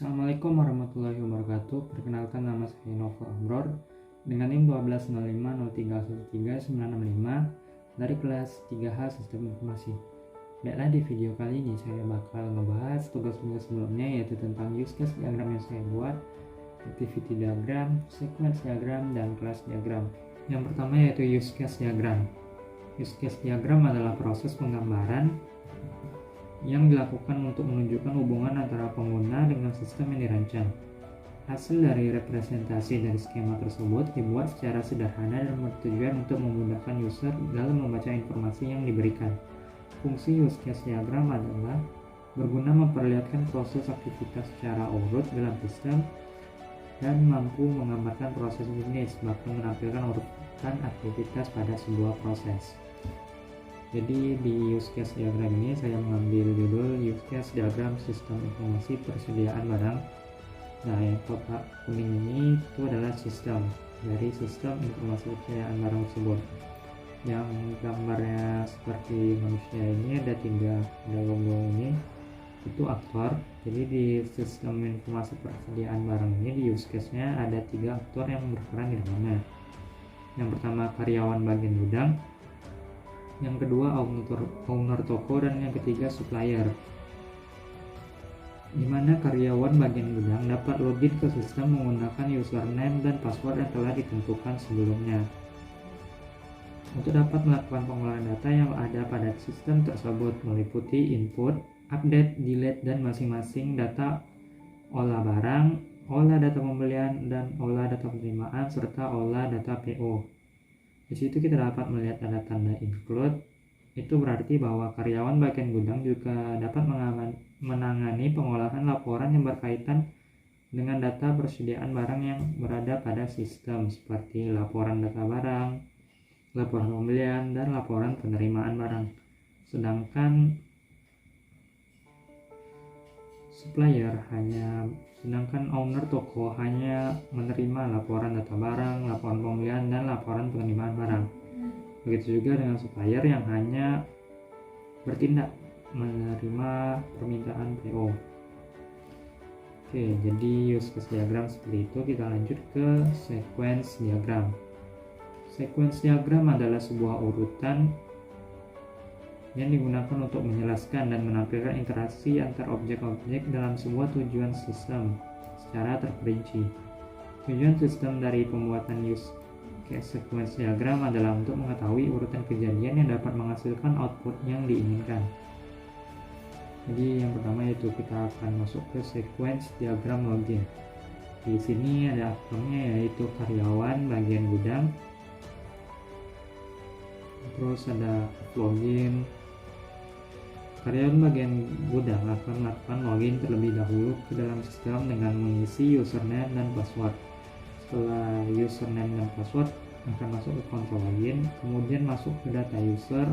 Assalamualaikum warahmatullahi wabarakatuh. Perkenalkan, nama saya Nova Amror dengan NIM 12050131965 dari kelas 3H Sistem Informasi. Baiklah, di video kali ini saya bakal ngebahas tugas-tugas sebelumnya, yaitu tentang use case diagram yang saya buat, activity diagram, sequence diagram, dan class diagram. Yang pertama yaitu use case diagram. Use case diagram adalah proses penggambaran yang dilakukan untuk menunjukkan hubungan antara pengguna dengan sistem yang dirancang. Hasil dari representasi dari skema tersebut dibuat secara sederhana dan bertujuan untuk memudahkan user dalam membaca informasi yang diberikan. Fungsi use case diagram adalah berguna memperlihatkan proses aktivitas secara urut dalam sistem dan mampu menggambarkan proses bisnis, bahkan menampilkan urutan aktivitas pada sebuah proses. Jadi di use case diagram ini saya mengambil judul use case diagram sistem informasi persediaan barang. Nah, yang kotak kuning ini itu adalah sistem dari sistem informasi persediaan barang tersebut. Yang gambarnya seperti manusia ini ada tiga, ada logo ini itu aktor. Jadi di sistem informasi persediaan barang ini di use case-nya ada tiga aktor yang berperan di dalamnya. Yang pertama karyawan bagian gudang, yang kedua owner toko, dan yang ketiga supplier. Di mana karyawan bagian gudang dapat login ke sistem menggunakan username dan password yang telah ditentukan sebelumnya. Untuk dapat melakukan pengolahan data yang ada pada sistem tersebut meliputi input, update, delete, dan masing-masing data olah barang, olah data pembelian, dan olah data penerimaan, serta olah data PO. Di situ kita dapat melihat ada tanda include. Itu berarti bahwa karyawan bagian gudang juga dapat menangani pengolahan laporan yang berkaitan dengan data persediaan barang yang berada pada sistem, seperti laporan data barang, laporan pembelian, dan laporan penerimaan barang. Sedangkan owner toko hanya menerima laporan data barang, laporan pembelian, dan laporan penerimaan barang. Begitu juga dengan supplier yang hanya bertindak menerima permintaan PO. Oke, jadi use case diagram seperti itu. Kita lanjut ke sequence diagram. Sequence diagram adalah sebuah urutan yang digunakan untuk menjelaskan dan menampilkan interaksi antar objek-objek dalam sebuah tujuan sistem secara terperinci. Tujuan sistem dari pembuatan use case sequence diagram adalah untuk mengetahui urutan kejadian yang dapat menghasilkan output yang diinginkan. Jadi yang pertama yaitu kita akan masuk ke sequence diagram login. Di sini ada aktornya yaitu karyawan bagian gudang. Terus ada login. Karyawan bagian gudang akan melakukan login terlebih dahulu ke dalam sistem dengan mengisi username dan password. Setelah username dan password akan masuk ke kontrol login, kemudian masuk ke data user.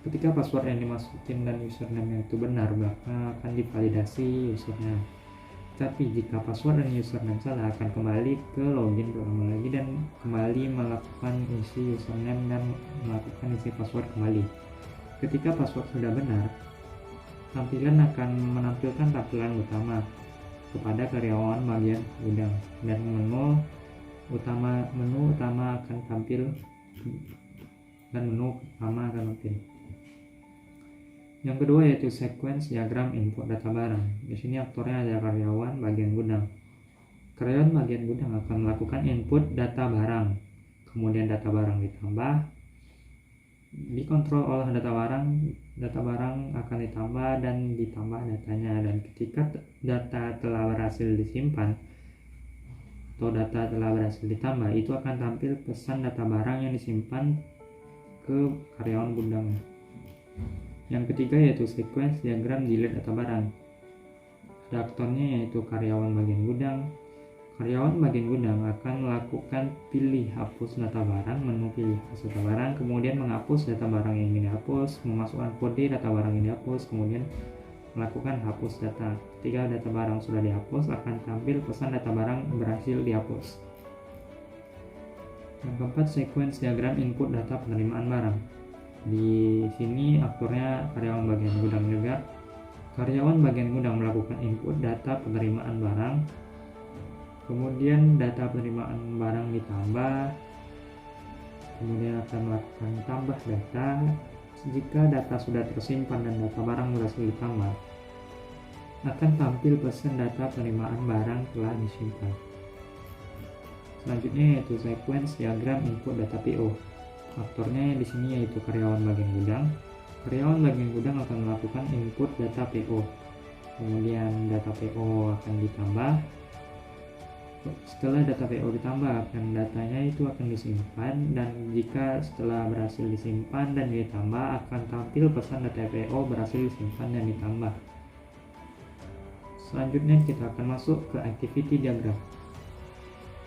Ketika password yang dimasukin dan username itu benar, maka akan divalidasi usernya. Tapi jika password dan username salah, akan kembali ke login pertama lagi dan kembali melakukan isi username dan melakukan isi password kembali. Ketika password sudah benar, tampilan akan menampilkan tampilan utama kepada karyawan bagian gudang, dan menu utama akan tampil. Yang kedua yaitu sequence diagram input data barang. Di sini aktornya ada karyawan bagian gudang. Karyawan bagian gudang akan melakukan input data barang, kemudian data barang ditambah, dikontrol olah data barang akan ditambah dan ditambah datanya, dan ketika data telah berhasil disimpan atau data telah berhasil ditambah, itu akan tampil pesan data barang yang disimpan ke karyawan gudang. Yang ketiga yaitu sequence diagram delete data barang. Ada aktornya yaitu karyawan bagian gudang. Karyawan bagian gudang akan melakukan pilih hapus data barang, menu pilih hapus data barang, kemudian menghapus data barang yang ingin dihapus, memasukkan kode data barang yang dihapus, kemudian melakukan hapus data. Ketika data barang sudah dihapus, akan tampil pesan data barang berhasil dihapus. Yang keempat, sequence diagram input data penerimaan barang. Di sini aktornya karyawan bagian gudang juga. Karyawan bagian gudang melakukan input data penerimaan barang, kemudian data penerimaan barang ditambah, kemudian akan melakukan tambah data. Jika data sudah tersimpan dan data barang berhasil ditambah, akan tampil pesan data penerimaan barang telah disimpan. Selanjutnya yaitu sequence diagram input data PO. Aktornya di sini yaitu karyawan bagian gudang. Karyawan bagian gudang akan melakukan input data PO. Kemudian data PO akan ditambah. Setelah data PO ditambah, datanya itu akan disimpan, dan jika setelah berhasil disimpan dan ditambah, akan tampil pesan data PO berhasil disimpan dan ditambah. Selanjutnya kita akan masuk ke activity diagram.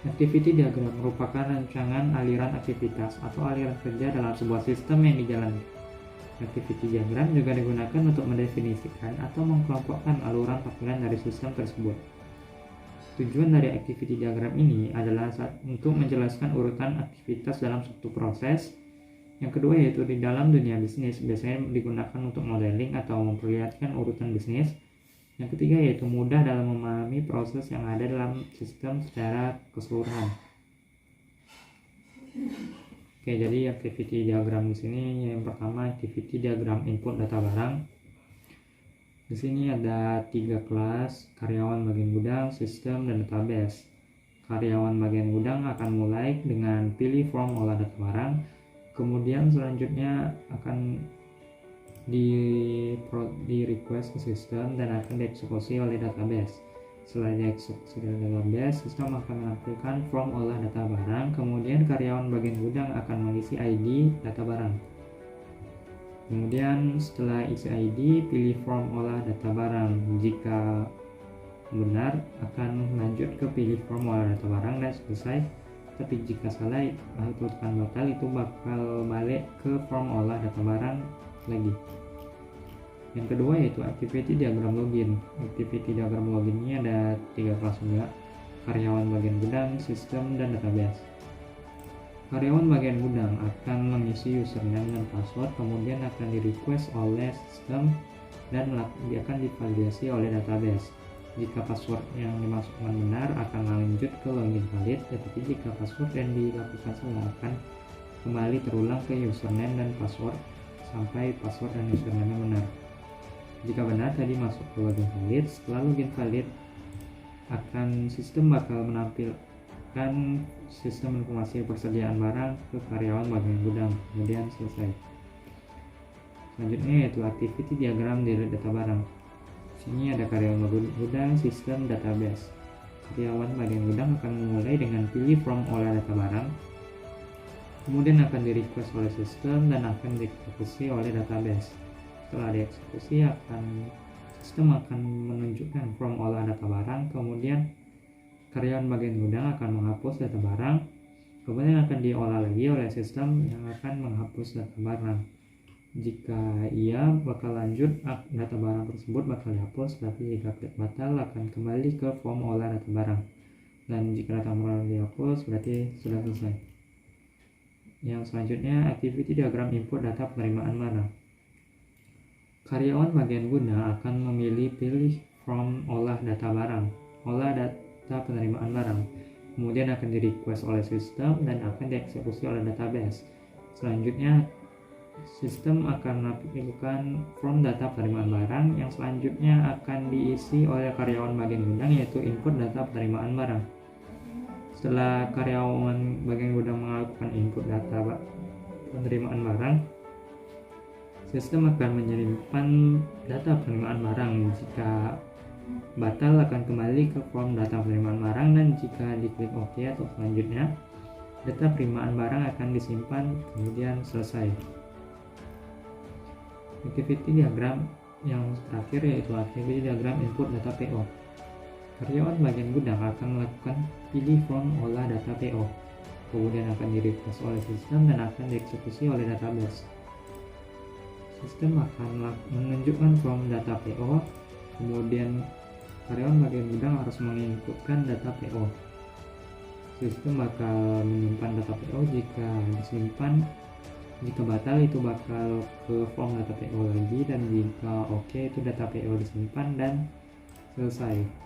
Activity diagram merupakan rancangan aliran aktivitas atau aliran kerja dalam sebuah sistem yang dijalani. Activity diagram juga digunakan untuk mendefinisikan atau mengkelompokkan aluran tampilan dari sistem tersebut. Tujuan dari activity diagram ini adalah untuk menjelaskan urutan aktivitas dalam suatu proses. Yang kedua yaitu di dalam dunia bisnis biasanya digunakan untuk modeling atau memperlihatkan urutan bisnis. Yang ketiga yaitu mudah dalam memahami proses yang ada dalam sistem secara keseluruhan. Oke, jadi activity diagram di sini yang pertama activity diagram input data barang. Di sini ada 3 kelas, karyawan bagian gudang, sistem, dan database. Karyawan bagian gudang akan mulai dengan pilih form olah data barang, kemudian selanjutnya akan di request ke sistem dan akan dieksekusi oleh database. Setelah dieksekusi oleh database, sistem akan menampilkan form olah data barang, kemudian karyawan bagian gudang akan mengisi ID data barang. Kemudian setelah isi ID, pilih form olah data barang. Jika benar, akan lanjut ke pilih form olah data barang dan selesai. Tapi jika salah atau tekan batal, itu bakal balik ke form olah data barang lagi. Yang kedua yaitu activity diagram login. Activity diagram login ini ada 3 kelas juga, karyawan bagian gudang, sistem, dan database. Karyawan bagian gudang akan mengisi username dan password, kemudian akan di-request oleh sistem dan akan divalidasi oleh database. Jika password yang dimasukkan benar, akan lanjut ke login valid, tetapi jika password yang dilakukan salah, akan kembali terulang ke username dan password sampai password dan username benar. Jika benar tadi masuk ke login valid, setelah login valid, akan sistem bakal menampilkan sistem informasi persediaan barang ke karyawan bagian gudang, kemudian selesai. Selanjutnya yaitu activity diagram dari data barang. Sini ada karyawan bagian gudang, sistem, database. Karyawan bagian gudang akan memulai dengan pilih from olah data barang, kemudian akan di-request oleh sistem dan akan dieksekusi oleh database. Setelah dieksekusi, sistem akan menunjukkan from olah data barang, kemudian karyawan bagian gudang akan menghapus data barang, kemudian akan diolah lagi oleh sistem yang akan menghapus data barang. Jika iya, bakal lanjut data barang tersebut bakal dihapus, tapi jika batal akan kembali ke form olah data barang. Dan jika data barang dihapus berarti sudah selesai. Yang selanjutnya activity diagram input data penerimaan barang. Karyawan bagian gudang akan memilih pilih from olah data barang, olah data penerimaan barang, kemudian akan di-request oleh sistem dan akan dieksekusi oleh database. Selanjutnya sistem akan melakukan from data penerimaan barang yang selanjutnya akan diisi oleh karyawan bagian gudang, yaitu input data penerimaan barang. Setelah karyawan bagian gudang melakukan input data penerimaan barang, sistem akan menyimpan data penerimaan barang. Jika batal akan kembali ke form data penerimaan barang, dan jika diklik OK atau selanjutnya, data penerimaan barang akan disimpan kemudian selesai. Activity diagram yang terakhir yaitu activity diagram input data PO. Karyawan bagian gudang akan melakukan pilih from olah data PO, kemudian akan di-request oleh sistem dan akan dieksekusi oleh database. Sistem akan menunjukkan from data PO, kemudian karyawan bagian gudang harus menginputkan data PO. Sistem bakal menyimpan data PO. Jika disimpan Jika batal itu bakal ke form data PO lagi, dan jika oke itu data PO disimpan dan selesai.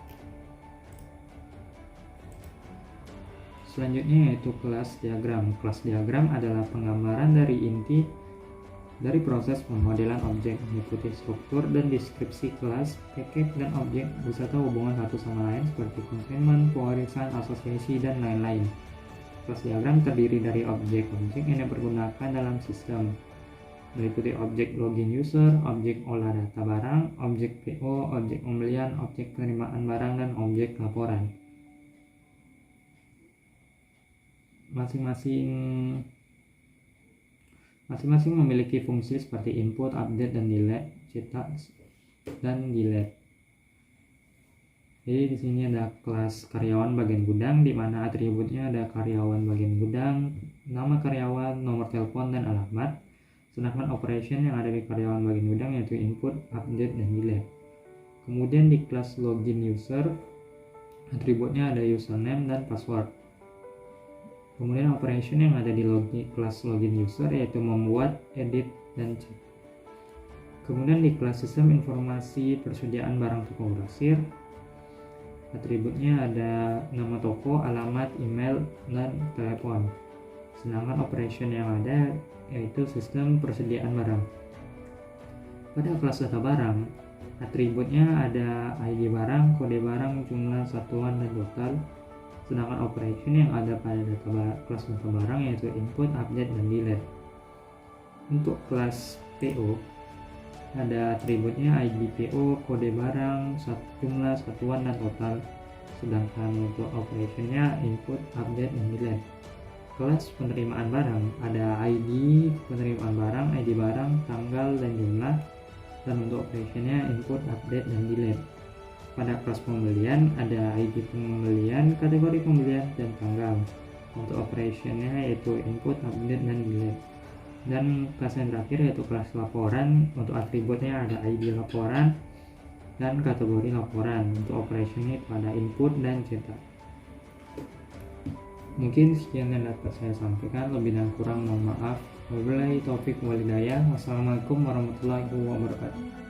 Selanjutnya yaitu kelas diagram. Kelas diagram adalah penggambaran dari inti dari proses pemodelan objek, mengikuti struktur dan deskripsi kelas, paket, dan objek beserta hubungan satu sama lain seperti complement, pewarisan, asosiasi, dan lain-lain. Kelas diagram terdiri dari objek-objek yang dipergunakan dalam sistem, meliputi objek login user, objek olah data barang, objek PO, objek pembelian, objek penerimaan barang, dan objek laporan. Masing-masing memiliki fungsi seperti input, update, dan delete, cetak, dan delete. Jadi di sini ada kelas karyawan bagian gudang, di mana atributnya ada karyawan bagian gudang, nama karyawan, nomor telepon, dan alamat. Sedangkan operation yang ada di karyawan bagian gudang yaitu input, update, dan delete. Kemudian di kelas login user, atributnya ada username dan password. Kemudian operation yang ada di kelas login user yaitu membuat, edit, dan cek. Kemudian di kelas sistem informasi persediaan barang toko grosir, atributnya ada nama toko, alamat, email, dan telepon. Sedangkan operation yang ada yaitu sistem persediaan barang. Pada kelas data barang, atributnya ada ID barang, kode barang, jumlah satuan, dan total. Sedangkan operation yang ada pada kelas data barang yaitu input, update, dan delete. Untuk kelas PO ada atributnya ID PO, kode barang, jumlah satuan, dan total. Sedangkan untuk operationnya input, update, dan delete. Kelas penerimaan barang ada ID penerimaan barang, ID barang, tanggal, dan jumlah. Dan untuk operationnya input, update, dan delete. Pada kelas pembelian ada ID pembelian, kategori pembelian, dan tanggal. Untuk operationnya yaitu input, update, dan delete. Dan kelas yang terakhir yaitu kelas laporan. Untuk atributnya ada ID laporan dan kategori laporan. Untuk operationnya itu ada input dan cetak. Mungkin sekian yang dapat saya sampaikan, lebih dan kurang mohon maaf. Wabillahi taufiq wal hidayah. Wassalamualaikum warahmatullahi wabarakatuh.